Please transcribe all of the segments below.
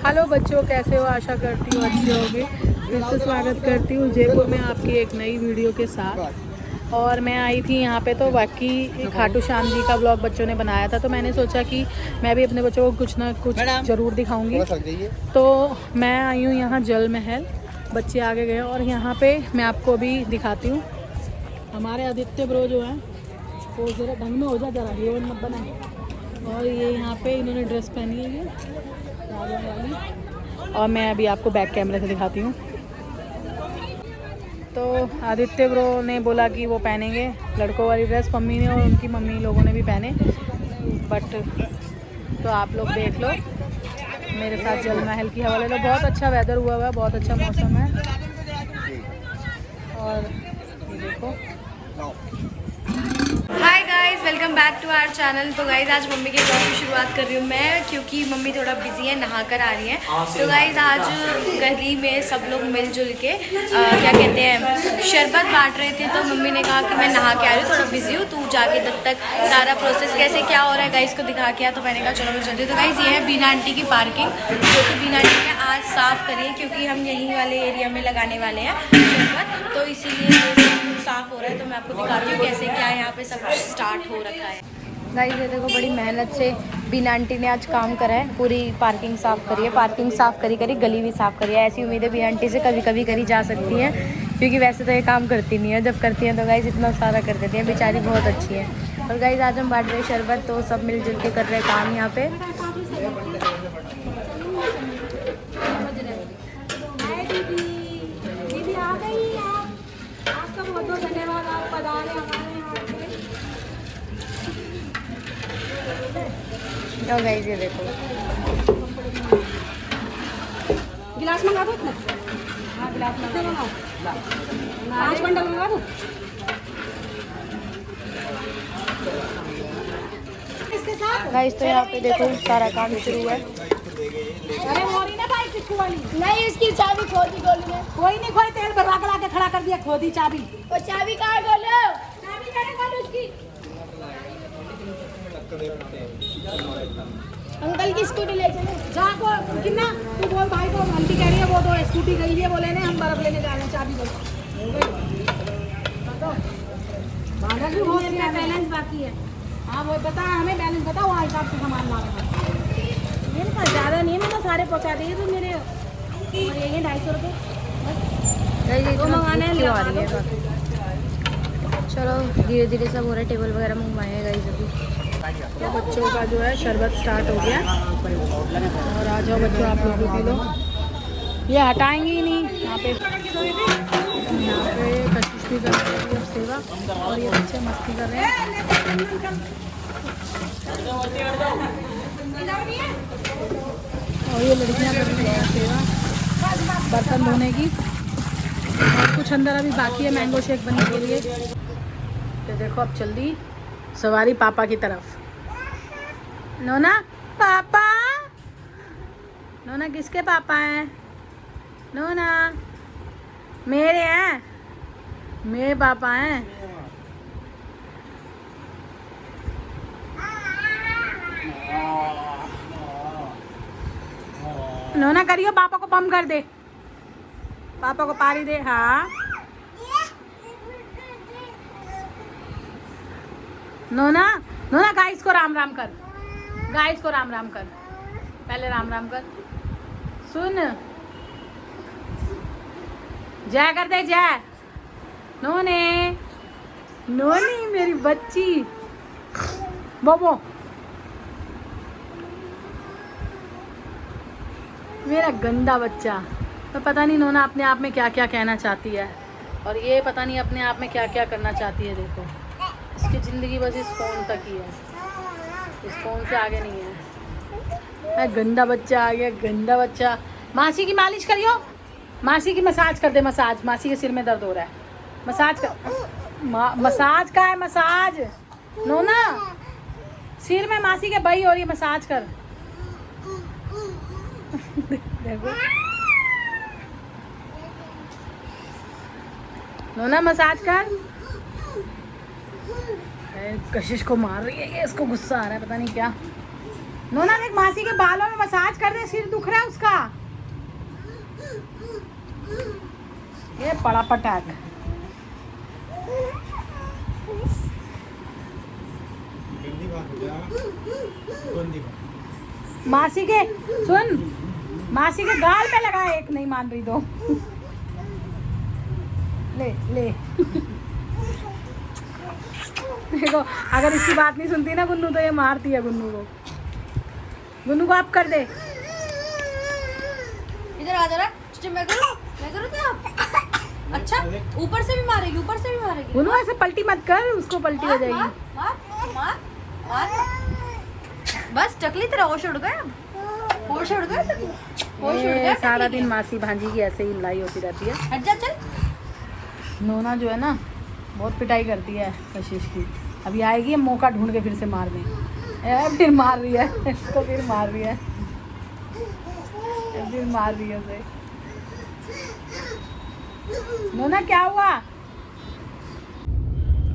Hello बच्चों, कैसे हो? आशा करती हूँ अच्छे होंगे। फिर से स्वागत करती हूँ जयपुर में आपकी एक नई वीडियो के साथ। और मैं आई थी यहाँ पे तो बाकी खाटू श्याम जी का ब्लॉग बच्चों ने बनाया था, तो मैंने सोचा कि मैं भी अपने बच्चों को कुछ ना कुछ ज़रूर दिखाऊंगी। तो मैं आई हूँ यहाँ जल महल, बच्चे आगे गए और यहाँ पे मैं आपको भी दिखाती हूँ। हमारे आदित्य ब्रो जो है वो ज़रा ढंग में हो जा, जरा हीरोइन मत बना। और ये यहाँ पे इन्होंने ड्रेस पहनी है ये राजा वाली, और मैं अभी आपको बैक कैमरे से दिखाती हूँ। तो आदित्य ब्रो ने बोला कि वो पहनेंगे लड़कों वाली ड्रेस, मम्मी ने और उनकी मम्मी लोगों ने भी पहने। बट तो आप लोग देख लो, मेरे साथ जल महल की हवा ले लो। बहुत अच्छा वेदर हुआ हुआ है, बहुत अच्छा मौसम है। और ये देखो। Hi guys, welcome back to our channel. तो गाइस आज मम्मी के ब्लॉग की शुरुआत कर रही हूँ मैं, क्योंकि मम्मी थोड़ा बिजी है, नहा कर आ रही है। तो गाइस आज गली में सब लोग मिलजुल के क्या कहते हैं शरबत बांट रहे थे। तो मम्मी ने कहा कि मैं नहा के आ रही हूँ, थोड़ा बिजी हूँ, तू जाके तब तक सारा प्रोसेस कैसे क्या हो रहा है गाइस को दिखा के आ। तो मैंने कहा चलो मैं चलती हूँ। तो गाइस ये है बीना आंटी की पार्किंग, जो कि बीना आंटी ने आज साफ़ करी है, क्योंकि हम यहीं वाले एरिया में लगाने वाले हैं शरबत, तो इसीलिए साफ हो रहा है। तो मैं आपको दिखाती हूँ कैसे क्या यहाँ पे सब कुछ स्टार्ट हो रखा है। गाइस ये देखो, बड़ी मेहनत से बीना आंटी ने आज काम करा है, पूरी पार्किंग साफ करी है, पार्किंग साफ करी गली भी साफ करी है। ऐसी उम्मीद है बीना आंटी से कभी कभी करी जा सकती है, क्योंकि वैसे तो ये काम करती नहीं है, जब करती है तो गाइस इतना सारा कर देती है, बेचारी बहुत अच्छी है। और गाइस आज हम बांट रहे हैं शरबत, तो सब मिलजुल के कर रहे हैं काम यहाँ पे। तो गाइस ये देखो, गिलास मंगा दो ना। हाँ गिलास मंगाओ, 5 बंडल मंगा दो। गाइस तो यहाँ पे देखो सारा काम शुरू है। अरे वो रही ना भाई किसको वाली, नहीं इसकी चाबी खो दी गोली ने। कोई नहीं खोई, तेल भरवा के लाके खड़ा कर दिया, खो दी चाबी। वो चाबी कहाँ खोलो? चाबी मैंने खोली उसकी। अंकल की स्कूटी ले चलो। जा को किन्ना तू बोल भाई को, आंटी कह रही है वो तो स्कूटी गई है, बोले ने हम बर्फ लेने जा रहे हैं, चाबी दो। बैलेंस बाकी है। हाँ वो बता, हमें बैलेंस बताओ, वहाँ हिसाब से सामान मांगना। ये ना ज़्यादा नहीं है, मैं सारे पहुँचा दिए तो मेरे ये 250 रुपये तो मंगाने हैं। चलो धीरे धीरे सब हो रहा है, टेबल वगैरह मंगवाए गाइस अभी। तो बच्चों का जो है शरबत स्टार्ट हो गया, और आ जाओ बच्चों आप लोग भी पी लो। ये हटाएंगे ही नहीं यहाँ पे कशिश भी कर रहे हैं सेवा, और ये बच्चे मस्ती कर रहे हैं। और ये लड़कियाँ कर रही हैं सेवा बर्तन धोने की, और कुछ अंदर अभी बाकी है मैंगो शेक बनने के लिए। तो देखो अब चल दी सवारी पापा की तरफ। नोना पापा, नोना किसके पापा हैं? नोना मेरे हैं, मेरे पापा हैं। नोना करियो, पापा को पम कर दे, पापा को पारी दे। हाँ नोना, नोना गाइस को राम राम कर, गाइस को राम राम कर, पहले राम राम कर। सुन, जय कर दे, जय। नोने, नोनी मेरी बच्ची, बोबो मेरा गंदा बच्चा। तो पता नहीं नोना अपने आप में क्या क्या कहना चाहती है, और ये पता नहीं अपने आप में क्या क्या करना चाहती है। देखो इसकी ज़िंदगी बस इस फ़ोन तक ही है, इस फ़ोन से आगे नहीं है। गंदा बच्चा आ गया, गंदा बच्चा। मासी की मालिश करियो, मासी की मसाज कर दे, मसाज। मासी के सिर में दर्द हो रहा है, मसाज कर। मसाज का है, मसाज। नोना सिर में मासी के बही हो रही है, मसाज कर। देखो नोना मसाज कर। कशिश को मार रही है ये, इसको गुस्सा आ रहा है पता नहीं क्या। नोना देख मासी के बालों में मसाज कर दे, सिर दुख रहा है उसका। ये पड़ा पटाक। मासी के सुन, मासी के गाल पे लगा, एक नहीं मान रही दो। ले ले देखो, अगर इसकी बात नहीं सुनती ना गुन्नू तो ये मारती है गुन्नू को। गुन्नू को आप कर दे। इधर आ जरा, मैं करूँ क्या? अच्छा, ऊपर से भी मारेगी, ऊपर से भी मारेगी। गुन्नू ऐसे पलटी मत कर, उसको पलटी हो जाएगी। मार मार मार, बस टकली तेरा होश उड़ गया, होश उड़ गया, होश उड़ गया। सारा दिन मासी भांजी की ऐसे ही लड़ाई होती रहती है। हट जा, चल। नोना जो है ना बहुत पिटाई करती है कशिश की। अभी आएगी, मौका ढूंढ के फिर से मार दें। फिर मार रही है इसको, फिर मार रही है, फिर मार रही है उसे। नोना क्या हुआ?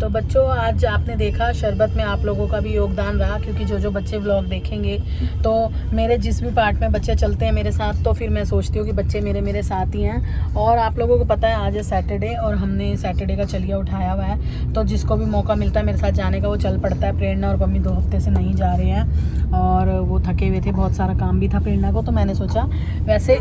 तो बच्चों, आज आपने देखा शरबत में आप लोगों का भी योगदान रहा, क्योंकि जो बच्चे व्लॉग देखेंगे तो मेरे जिस भी पार्ट में बच्चे चलते हैं मेरे साथ, तो फिर मैं सोचती हूँ कि बच्चे मेरे साथ ही हैं। और आप लोगों को पता है आज है सैटरडे, और हमने सैटरडे का चलिया उठाया हुआ है, तो जिसको भी मौका मिलता है मेरे साथ जाने का वो चल पड़ता है। प्रेरणा और मम्मी 2 हफ्ते से नहीं जा रहे हैं और वो थके हुए थे, बहुत सारा काम भी था प्रेरणा को। तो मैंने सोचा, वैसे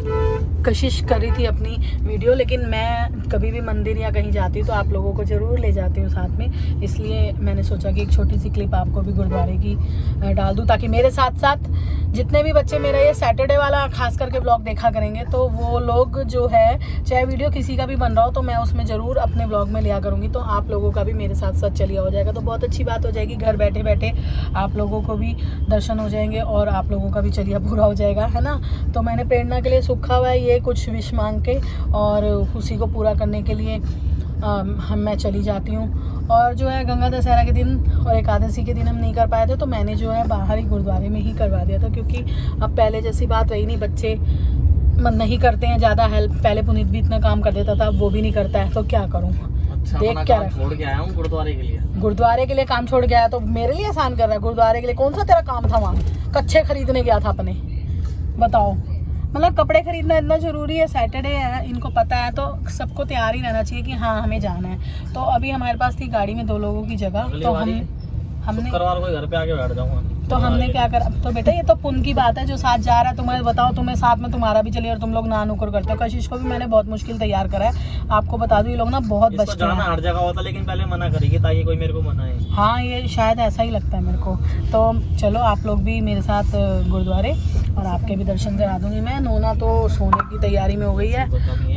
कोशिश करी थी अपनी वीडियो, लेकिन मैं कभी भी मंदिर या कहीं जाती हूँ तो आप लोगों को ज़रूर ले जाती हूँ साथ में, इसलिए मैंने सोचा कि एक छोटी सी क्लिप आपको भी गुरुद्वारे की डाल दूँ, ताकि मेरे साथ साथ जितने भी बच्चे मेरा ये सैटरडे वाला खास करके व्लॉग देखा करेंगे, तो वो लोग जो है, चाहे वीडियो किसी का भी बन रहा हो तो मैं उसमें ज़रूर अपने व्लॉग में लिया करूँगी, तो आप लोगों का भी मेरे साथ साथ चलिया हो जाएगा। तो बहुत अच्छी बात हो जाएगी, घर बैठे बैठे आप लोगों को भी दर्शन हो जाएंगे और आप लोगों का भी चलिया पूरा हो जाएगा, है ना। तो मैंने प्रेरणा के लिए सूखा हुआ है ये कुछ विश मांग के, और उसी को पूरा करने के लिए मैं चली जाती हूँ। और जो है गंगा दशहरा के दिन और एकादशी के दिन हम नहीं कर पाए थे, तो मैंने जो है बाहर ही गुरुद्वारे में ही करवा दिया था, क्योंकि अब पहले जैसी बात रही नहीं, बच्चे मन नहीं करते हैं ज़्यादा हेल्प। पहले पुनीत भी इतना काम कर देता था, अब वो भी नहीं करता है, तो क्या करूँ। अच्छा, देख क्या छोड़ के आया हूँ गुरुद्वारे के लिए। गुरुद्वारे के लिए काम छोड़ के आया तो मेरे लिए आसान कर रहा है। गुरुद्वारे के लिए कौन सा तेरा काम था? वहाँ कच्छे खरीदने गया था अपने, बताओ। मतलब कपड़े खरीदना इतना ज़रूरी है, सैटरडे है, इनको पता है, तो सबको तैयार ही रहना चाहिए कि हाँ हमें जाना है। तो अभी हमारे पास थी गाड़ी में 2 लोगों की जगह, तो हमने शुक्रवार को घर पे आके बैठ जाऊंगा। तो हमने क्या करा, तो बेटा ये तो पुण्य की बात है, जो साथ जा रहा है, तुम्हें बताओ, तुम्हें साथ में तुम्हारा भी चलिए और तुम लोग ना नुकर करते हो। कशिश को भी मैंने बहुत मुश्किल तैयार करा है, आपको बता दूं, ये लोग ना बहुत बचते हैं। हर जगह होता, लेकिन पहले मना करेगी ताकि कोई मेरे को मनाए। हाँ, ये शायद ऐसा ही लगता है मेरे को। तो चलो आप लोग भी मेरे साथ गुरुद्वारे, और आपके भी दर्शन करा दूंगी मैं। नोना तो सोने की तैयारी में हो गई है,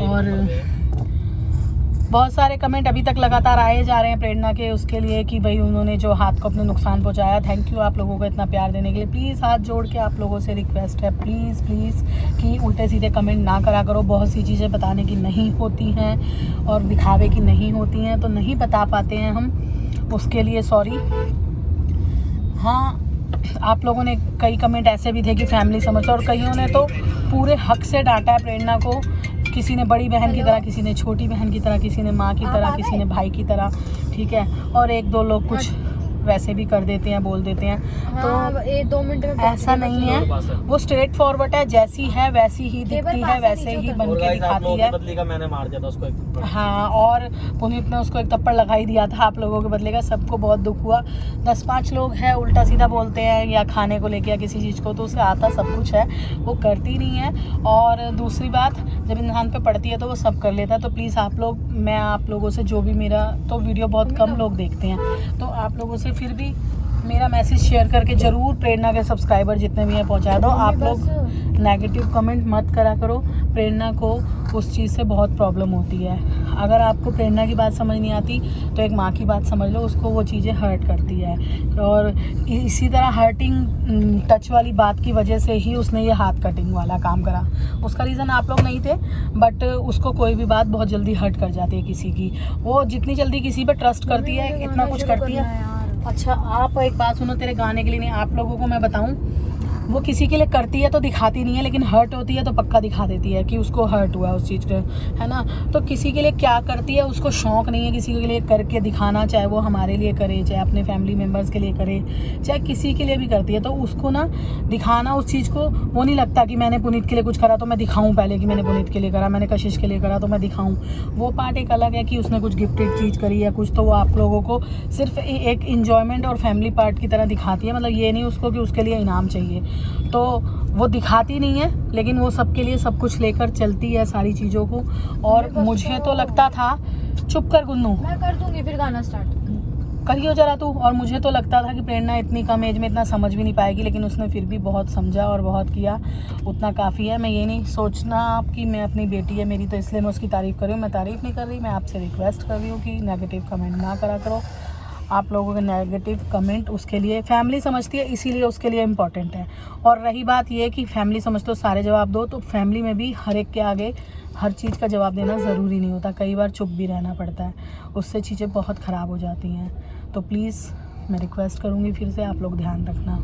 और बहुत सारे कमेंट अभी तक लगातार आए जा रहे हैं प्रेरणा के उसके लिए, कि भाई उन्होंने जो हाथ को अपने नुकसान पहुंचाया। थैंक यू आप लोगों को इतना प्यार देने के लिए। प्लीज़ हाथ जोड़ के आप लोगों से रिक्वेस्ट है, प्लीज़ प्लीज़ कि उल्टे सीधे कमेंट ना करा करो। बहुत सी चीज़ें बताने की नहीं होती हैं और दिखावे की नहीं होती हैं, तो नहीं बता पाते हैं हम, उसके लिए सॉरी। हाँ, आप लोगों ने कई कमेंट ऐसे भी थे कि फैमिली समझो, और कईयों ने तो पूरे हक से डांटा है प्रेरणा को। किसी ने बड़ी बहन की तरह, किसी ने छोटी बहन की तरह, किसी ने माँ की तरह, किसी ने भाई की तरह, ठीक है। और 1-2 लोग कुछ वैसे भी कर देते हैं, बोल देते हैं, तो 1-2 मिनट में ऐसा नहीं है। वो स्ट्रेट फॉरवर्ड है, जैसी है वैसी ही दिखती है, वैसे ही बन के दिखाती है। बदली का मैंने मार दिया था उसको एक थप्पड़। हाँ, और पुनीत ने उसको एक थप्पड़ लगाई दिया था आप लोगों के बदले का। सबको बहुत दुख हुआ। 10-5 लोग हैं उल्टा सीधा बोलते हैं, या खाने को लेके या किसी चीज़ को, तो उसे आता सब कुछ है, वो करती नहीं है। और दूसरी बात, जब इंसान पे पड़ती है तो वो सब कर लेता है। तो प्लीज़ आप लोग, मैं आप लोगों से जो भी, मेरा तो वीडियो बहुत कम लोग देखते हैं, तो आप लोगों से फिर भी मेरा मैसेज शेयर करके ज़रूर प्रेरणा के सब्सक्राइबर जितने भी हैं पहुंचा दो। आप लोग नेगेटिव कमेंट मत करा करो, प्रेरणा को उस चीज़ से बहुत प्रॉब्लम होती है। अगर आपको प्रेरणा की बात समझ नहीं आती तो एक माँ की बात समझ लो, उसको वो चीज़ें हर्ट करती है। और इसी तरह हर्टिंग टच वाली बात की वजह से ही उसने ये हाथ कटिंग वाला काम करा। उसका रीज़न आप लोग नहीं थे, बट उसको कोई भी बात बहुत जल्दी हर्ट कर जाती है किसी की। वो जितनी जल्दी किसी पर ट्रस्ट करती है, इतना कुछ करती है। अच्छा, आप एक बात सुनो, तेरे गाने के लिए नहीं, आप लोगों को मैं बताऊं, वो किसी के लिए करती है तो दिखाती नहीं है, लेकिन हर्ट होती है तो पक्का दिखा देती है कि उसको हर्ट हुआ है उस चीज़ का, है ना। तो किसी के लिए क्या करती है उसको शौक़ नहीं है किसी के लिए करके दिखाना, चाहे वो हमारे लिए करे, चाहे अपने फैमिली मेम्बर्स के लिए करे, चाहे किसी के लिए भी करती है। तो उसको ना दिखाना उस चीज़ को, वो नहीं लगता कि मैंने पुनीत के लिए कुछ करा तो मैं दिखाऊँ पहले कि मैंने पुनीत के लिए करा, मैंने कशिश के लिए करा तो मैं दिखाऊँ। वो पार्ट एक अलग है कि उसने कुछ गिफ्टेड चीज़ करी है कुछ, तो वो आप लोगों को सिर्फ एक इंजॉयमेंट और फैमिली पार्ट की तरह दिखाती है। मतलब ये नहीं उसको कि उसके लिए इनाम चाहिए, तो वो दिखाती नहीं है, लेकिन वो सबके लिए सब कुछ लेकर चलती है सारी चीज़ों को। और मुझे तो लगता था, चुप कर गुन्नू, मैं कर दूंगी फिर गाना स्टार्ट करियो जरा तू। और मुझे तो लगता था कि प्रेरणा इतनी कम एज में इतना समझ भी नहीं पाएगी, लेकिन उसने फिर भी बहुत समझा और बहुत किया, उतना काफ़ी है। मैं ये नहीं सोचना कि मैं अपनी बेटी है मेरी तो इसलिए मैं उसकी तारीफ़ कर रही हूँ, मैं तारीफ़ नहीं कर रही, मैं आपसे रिक्वेस्ट कर रही हूँ कि नेगेटिव कमेंट ना करा करो। आप लोगों के नेगेटिव कमेंट उसके लिए फैमिली समझती है, इसीलिए उसके लिए इम्पॉर्टेंट है। और रही बात ये कि फैमिली समझते हो सारे जवाब दो, तो फैमिली में भी हर एक के आगे हर चीज़ का जवाब देना ज़रूरी नहीं होता, कई बार चुप भी रहना पड़ता है, उससे चीज़ें बहुत ख़राब हो जाती हैं। तो प्लीज़ मैं रिक्वेस्ट करूँगी फिर से, आप लोग ध्यान रखना।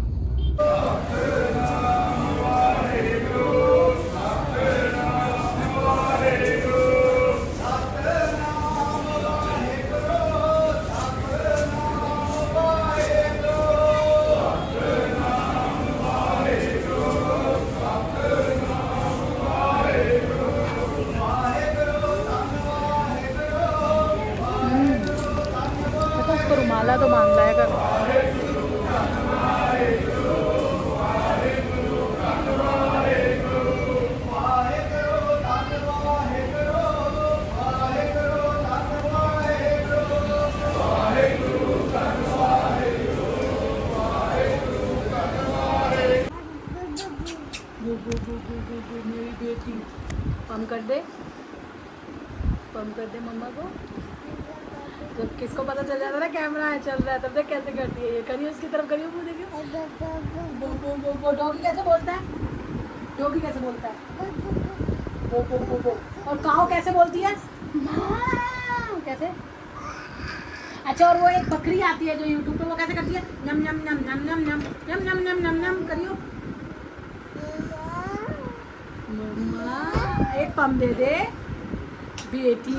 उसको रुमाला तो बांध लाया कर। मेरी बेटी पंप कर दे, पंप कर दे मम्मा को। जब किसको पता चल जाता है ना कैमरा है चल रहा है, तब देख कैसे करती है ये। करिए उसकी तरफ, करिए मुँह देखिए। वो डॉगी कैसे बोलता है, डॉगी कैसे बोलता है, वो। और काऊ कैसे बोलती है, माँ कैसे। अच्छा, और वो एक बकरी आती है जो यूट्यूब पे, वो कैसे करती है, नम नम नम नम नम नम नम नम नम नम नम करियो। मम्मा एक पम दे दे बेटी।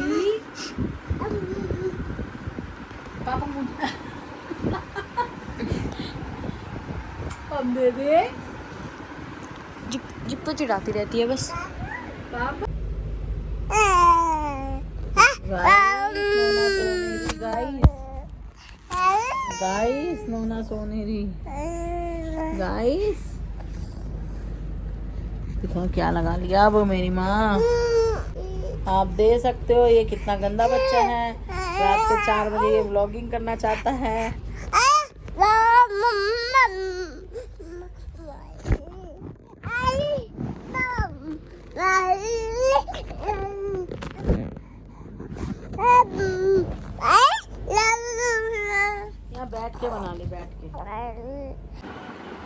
पापा पम दे दे। जिप तो चिढ़ाती रहती है बस। पापा गाइस नोना सोनेरी गाइस, देखो क्या लगा लिया अब मेरी माँ। आप दे सकते हो, ये कितना गंदा बच्चा है, रात के 4 बजे ये व्लॉगिंग करना चाहता है। यहाँ बैठ के बना ले, बैठ के।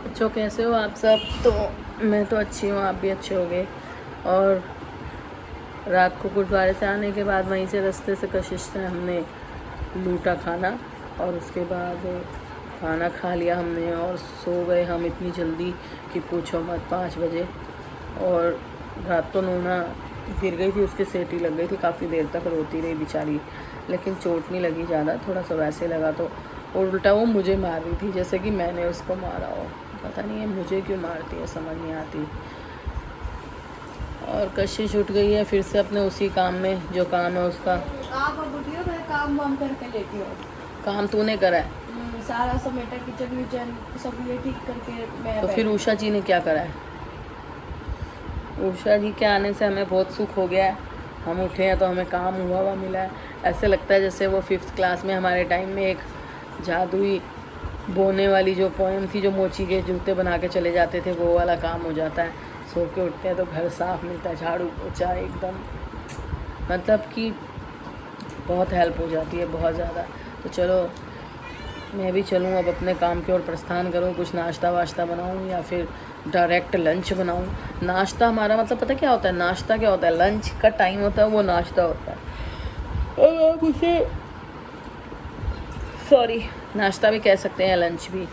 बच्चों कैसे हो आप सब? तो मैं तो अच्छी हूँ, आप भी अच्छे होगे। और रात को गुरुद्वारे से आने के बाद वहीं से रास्ते से कशिश से हमने लूटा खाना, और उसके बाद खाना खा लिया हमने और सो गए हम इतनी जल्दी कि पूछो मत, 5 बजे। और रात को नोना गिर गई थी, उसके सेटी लग गई थी, काफ़ी देर तक रोती रही बेचारी, लेकिन चोट नहीं लगी ज़्यादा, थोड़ा सा वैसे लगा। तो और उल्टा वो मुझे मार रही थी जैसे कि मैंने उसको मारा हो, पता नहीं है मुझे क्यों मारती है, समझ नहीं आती। और कशिश उठ गई है फिर से अपने उसी काम में, जो काम है उसका। आप अब उठी हो, मैं काम वाम करके लेती हूँ। काम तूने करा है? सारा समेटा, किचन विचन सब ये ठीक करके मैं। तो फिर उषा जी ने क्या करा है? उषा जी के आने से हमें बहुत सुख हो गया है, हम उठे हैं तो हमें काम हुआ मिला है। ऐसे लगता है जैसे वो 5th क्लास में हमारे टाइम में एक जादुई बोने वाली जो पोएम थी, जो मोची के जूते बना के चले जाते थे, वो वाला काम हो जाता है। सो के उठते हैं तो घर साफ मिलता है, झाड़ू पोछा एकदम, मतलब कि बहुत हेल्प हो जाती है, बहुत ज़्यादा। तो चलो मैं भी चलूँ अब अपने काम की ओर प्रस्थान करूँ, कुछ नाश्ता वाश्ता बनाऊँ या फिर डायरेक्ट लंच बनाऊँ। नाश्ता हमारा मतलब पता क्या होता है, नाश्ता क्या होता है, लंच का टाइम होता है वो नाश्ता होता है। और आप उसे नाश्ता भी कह सकते हैं, लंच भी।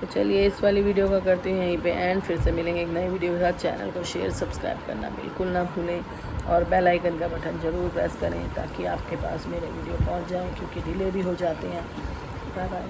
तो चलिए इस वाली वीडियो का करते हैं यहीं पे एंड, फिर से मिलेंगे एक नई वीडियो के साथ। चैनल को शेयर सब्सक्राइब करना बिल्कुल ना भूलें और बेल आइकन का बटन ज़रूर प्रेस करें ताकि आपके पास मेरे वीडियो पहुंच जाएं, क्योंकि डिले भी हो जाते हैं। Bye bye.